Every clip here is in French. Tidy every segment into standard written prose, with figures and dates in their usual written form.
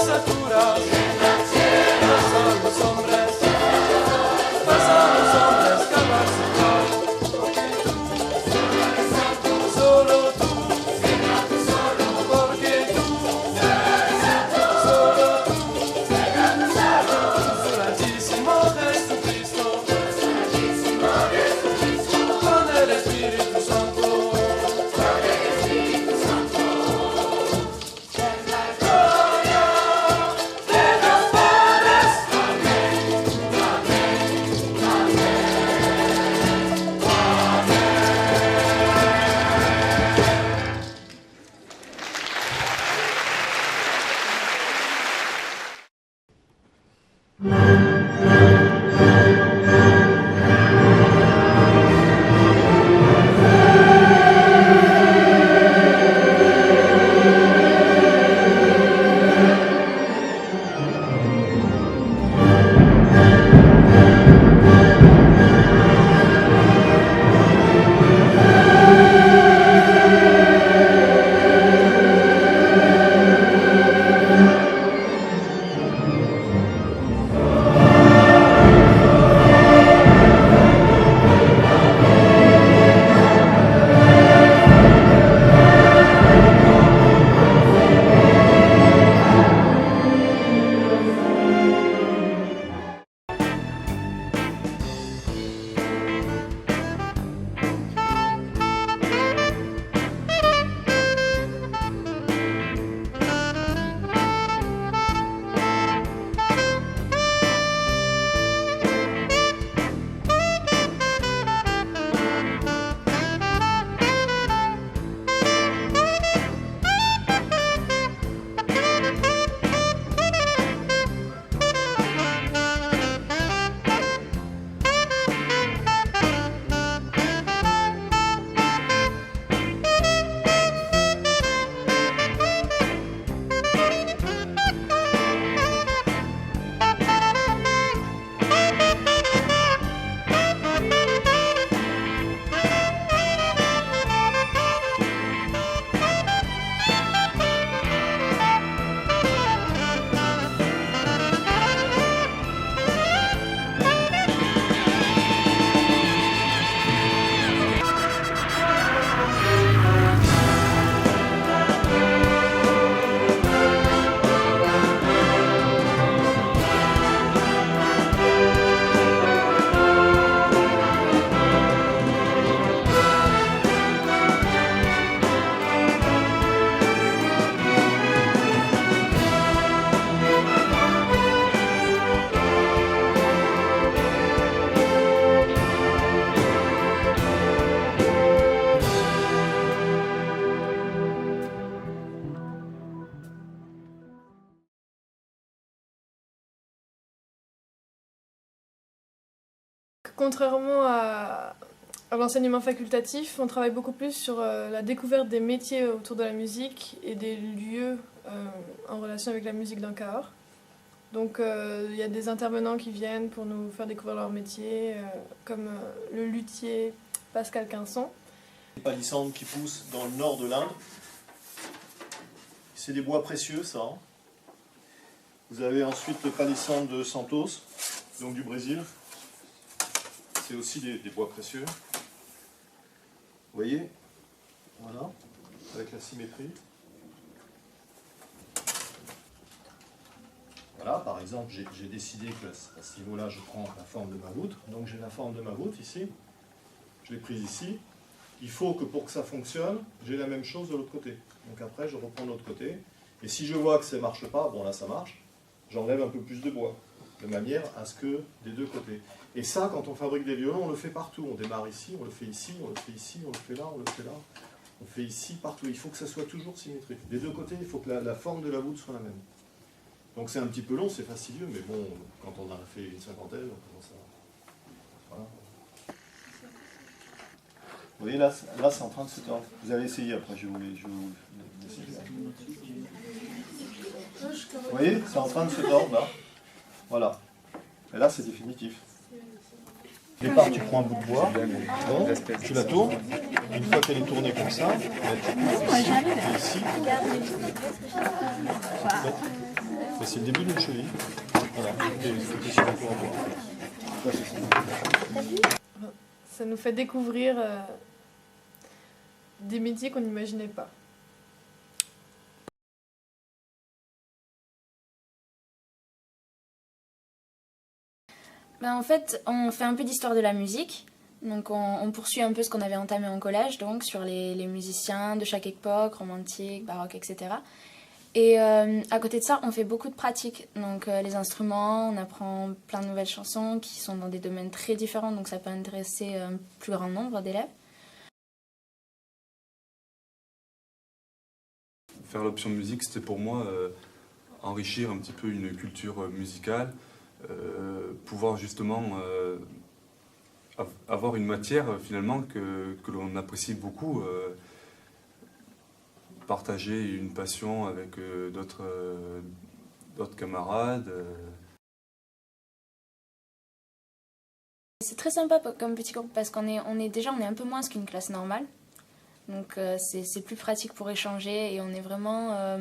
las alturas, pasan los hombres, pasan los hombres, calmas y paz. Porque tú, solo tú, porque tú, solo tú, Santísimo Jesucristo, con el Espíritu Santo. Contrairement à l'enseignement facultatif, on travaille beaucoup plus sur la découverte des métiers autour de la musique et des lieux en relation avec la musique d'un chœur. Donc il y a des intervenants qui viennent pour nous faire découvrir leur métier, comme le luthier Pascal Quinson. Les palissandres qui poussent dans le nord de l'Inde. C'est des bois précieux, ça. Hein. Vous avez ensuite le palissandre de Santos, donc du Brésil. C'est aussi des bois précieux. Vous voyez? Voilà, avec la symétrie. Voilà, par exemple, j'ai décidé que à ce niveau-là, je prends la forme de ma voûte. Donc j'ai la forme de ma voûte ici. Je l'ai prise ici. Il faut que pour que ça fonctionne, j'ai la même chose de l'autre côté. Donc après, je reprends de l'autre côté. Et si je vois que ça ne marche pas, bon là ça marche, j'enlève un peu plus de bois. De manière à ce que des deux côtés. Et ça, quand on fabrique des violons, on le fait partout. On démarre ici, on le fait ici, on le fait ici, on le fait là, on le fait là. On fait ici, partout. Il faut que ça soit toujours symétrique. Des deux côtés, il faut que la forme de la voûte soit la même. Donc c'est un petit peu long, c'est fastidieux, mais bon, quand on en a fait une cinquantaine, on commence à... Voilà. Vous voyez, là c'est en train de se tordre. Vous avez essayé, après je vais vous essayer. Vous voyez, c'est en train de se tordre, là. Voilà. Et là, c'est définitif. Au départ, tu prends un bout de bois, bon, tu la tournes. Une fois qu'elle est tournée comme ça, tu pousses ici et ici. Mais c'est le début d'une cheville. Voilà, c'était sur le corps. Ouais, c'est ça. Ça nous fait découvrir des métiers qu'on n'imaginait pas. En fait, on fait un peu d'histoire de la musique. Donc on poursuit un peu ce qu'on avait entamé en collège, donc sur les musiciens de chaque époque, romantique, baroque, etc. Et à côté de ça, on fait beaucoup de pratiques. Donc les instruments, on apprend plein de nouvelles chansons qui sont dans des domaines très différents, donc ça peut intéresser un plus grand nombre d'élèves. Faire l'option musique, c'était pour moi enrichir un petit peu une culture musicale, pouvoir justement avoir une matière finalement que l'on apprécie beaucoup, partager une passion avec d'autres camarades. C'est très sympa comme petit groupe parce qu'on est un peu moins qu'une classe normale. Donc c'est plus pratique pour échanger et on est vraiment...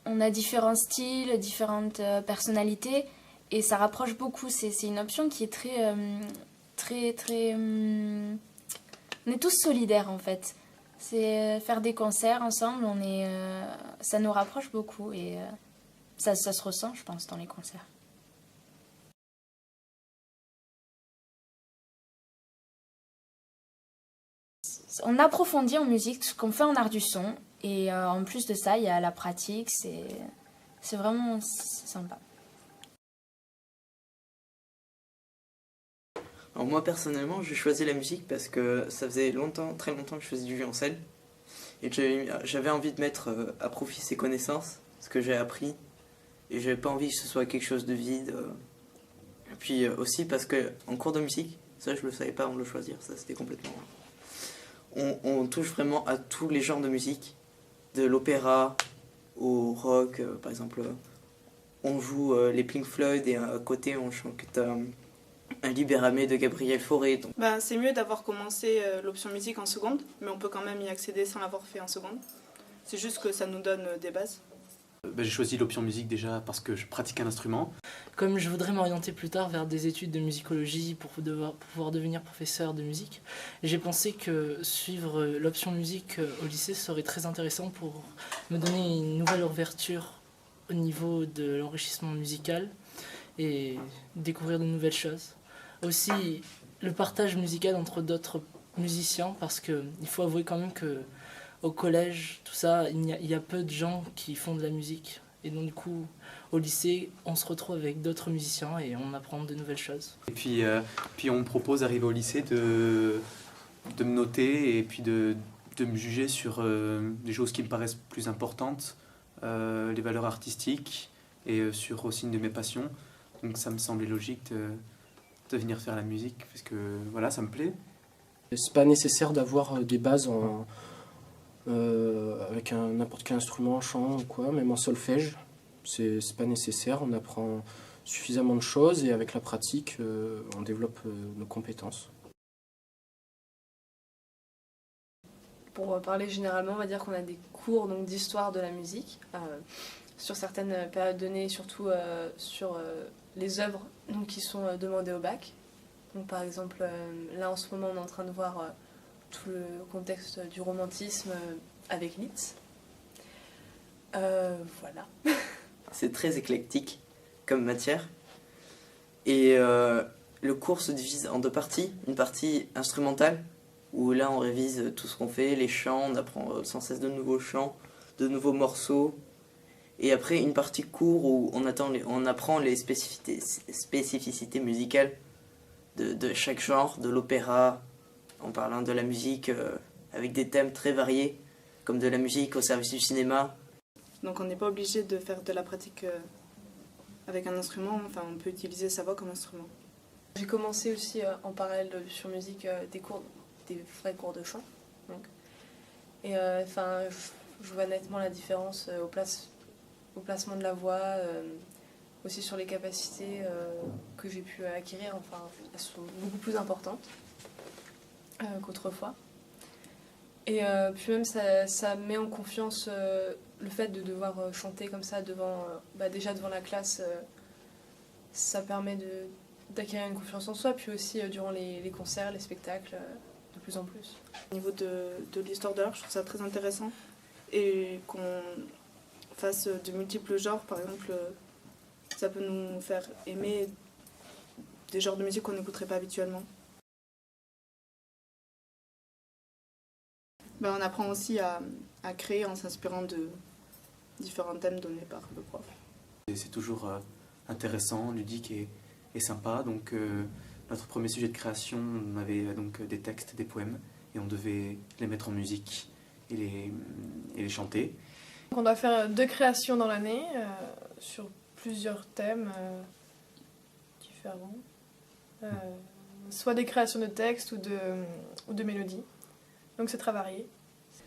on a différents styles, différentes personnalités et ça rapproche beaucoup. C'est une option qui est très... on est tous solidaires en fait. C'est faire des concerts ensemble, ça nous rapproche beaucoup et ça se ressent je pense dans les concerts. On approfondit en musique ce qu'on fait en art du son et en plus de ça il y a la pratique, c'est vraiment sympa. Alors moi personnellement j'ai choisi la musique parce que ça faisait très longtemps que je faisais du violoncelle et que j'avais envie de mettre à profit ces connaissances, ce que j'ai appris, et j'avais pas envie que ce soit quelque chose de vide. Et puis aussi parce que en cours de musique, ça je le savais pas avant de le choisir, ça c'était complètement... On touche vraiment à tous les genres de musique, de l'opéra au rock, par exemple on joue les Pink Floyd et à côté on chante un Libérame de Gabriel Fauré. Donc. C'est mieux d'avoir commencé l'option musique en seconde, mais on peut quand même y accéder sans l'avoir fait en seconde. C'est juste que ça nous donne des bases. J'ai choisi l'option musique déjà parce que je pratique un instrument. Comme je voudrais m'orienter plus tard vers des études de musicologie pour pouvoir devenir professeur de musique, j'ai pensé que suivre l'option musique au lycée serait très intéressant pour me donner une nouvelle ouverture au niveau de l'enrichissement musical et découvrir de nouvelles choses. Aussi le partage musical entre d'autres musiciens parce qu'il faut avouer quand même que au collège, tout ça, il y a peu de gens qui font de la musique. Et donc du coup, au lycée, on se retrouve avec d'autres musiciens et on apprend de nouvelles choses. Et puis on me propose d'arriver au lycée de me noter et puis de me juger sur des choses qui me paraissent plus importantes, les valeurs artistiques et sur aussi une de mes passions. Donc ça me semblait logique de venir faire la musique parce que voilà, ça me plaît. C'est pas nécessaire d'avoir des bases avec n'importe quel instrument, chant ou quoi, même en solfège, c'est pas nécessaire, on apprend suffisamment de choses et avec la pratique, on développe nos compétences. Pour parler généralement, on va dire qu'on a des cours d'histoire de la musique, sur certaines périodes données, surtout sur les œuvres qui sont demandées au bac. Donc, par exemple, là en ce moment on est en train de voir tout le contexte du romantisme avec Liszt. Voilà. C'est très éclectique comme matière. Et le cours se divise en deux parties. Une partie instrumentale, où là on révise tout ce qu'on fait, les chants, on apprend sans cesse de nouveaux chants, de nouveaux morceaux. Et après une partie cours où on apprend les spécificités musicales de chaque genre, de l'opéra, en parlant de la musique avec des thèmes très variés, comme de la musique au service du cinéma. Donc on n'est pas obligé de faire de la pratique avec un instrument, enfin on peut utiliser sa voix comme instrument. J'ai commencé aussi en parallèle sur musique des vrais cours de chant. Donc. Et je vois nettement la différence au placement de la voix, aussi sur les capacités que j'ai pu acquérir, enfin elles sont beaucoup plus importantes qu'autrefois. Et puis même ça met en confiance le fait de devoir chanter comme ça déjà devant la classe, ça permet d'acquérir une confiance en soi, puis aussi durant les concerts, les spectacles, de plus en plus. Au niveau de l'histoire de l'art, je trouve ça très intéressant. Et qu'on fasse de multiples genres, par exemple, ça peut nous faire aimer des genres de musique qu'on n'écouterait pas habituellement. On apprend aussi à créer en s'inspirant de différents thèmes donnés par le prof. C'est toujours intéressant, ludique et sympa. Donc notre premier sujet de création, on avait donc des textes, des poèmes, et on devait les mettre en musique et les chanter. On doit faire 2 créations dans l'année sur plusieurs thèmes différents. Soit des créations de textes ou de mélodies. Donc c'est très varié.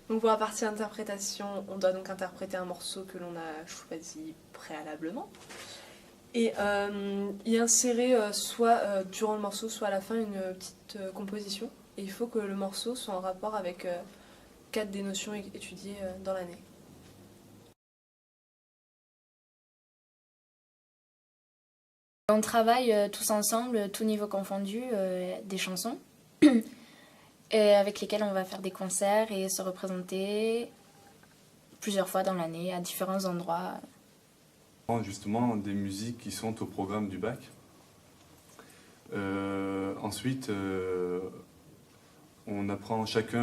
Donc pour la partie interprétation, on doit donc interpréter un morceau que l'on a choisi préalablement. Et y insérer soit durant le morceau, soit à la fin, une petite composition. Et il faut que le morceau soit en rapport avec 4 des notions étudiées dans l'année. On travaille tous ensemble, tout niveau confondu, des chansons et avec lesquelles on va faire des concerts et se représenter plusieurs fois dans l'année à différents endroits. Justement, des musiques qui sont au programme du bac. Ensuite, on apprend chaque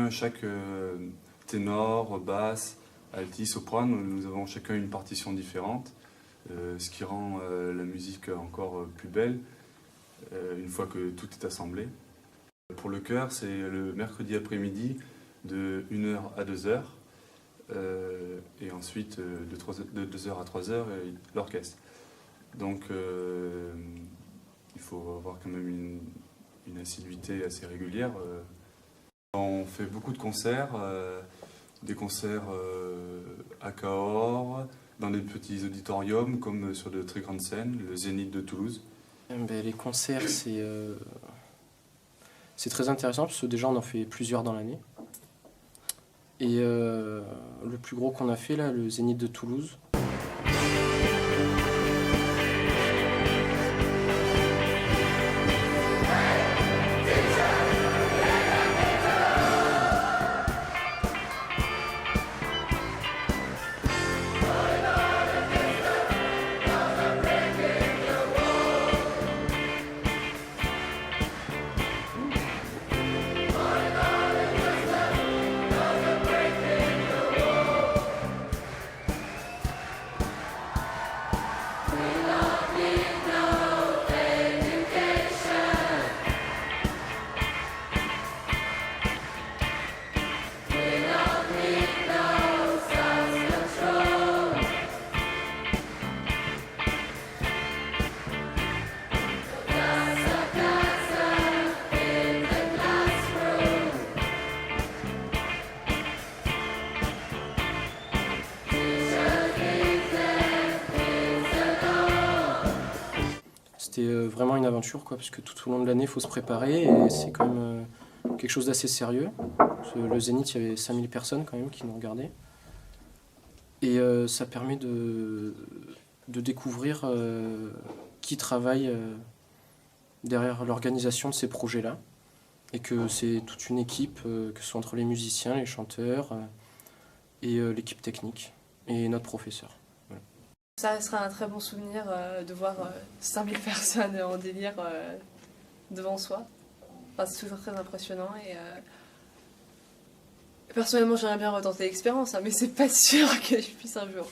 ténor, basse, alti, soprano. Nous avons chacun une partition différente. Ce qui rend la musique encore plus belle une fois que tout est assemblé. Pour le chœur, c'est le mercredi après-midi de 1h à 2h et ensuite de 2h à 3h l'orchestre. Donc il faut avoir quand même une assiduité assez régulière. On fait beaucoup de concerts, des concerts à Cahors, dans des petits auditoriums comme sur de très grandes scènes, le Zénith de Toulouse. Les concerts, c'est très intéressant parce que déjà on en fait plusieurs dans l'année. Et le plus gros qu'on a fait là, le Zénith de Toulouse. C'était vraiment une aventure, quoi, parce que tout au long de l'année, il faut se préparer et c'est quand même quelque chose d'assez sérieux. Le Zénith, il y avait 5000 personnes quand même qui nous regardaient. Et ça permet de découvrir qui travaille derrière l'organisation de ces projets-là. Et que c'est toute une équipe, que ce soit entre les musiciens, les chanteurs et l'équipe technique et notre professeur. Ça sera un très bon souvenir de voir 5000 personnes en délire devant soi. Enfin, c'est toujours très impressionnant et personnellement j'aimerais bien retenter l'expérience, hein, mais c'est pas sûr que je puisse un jour.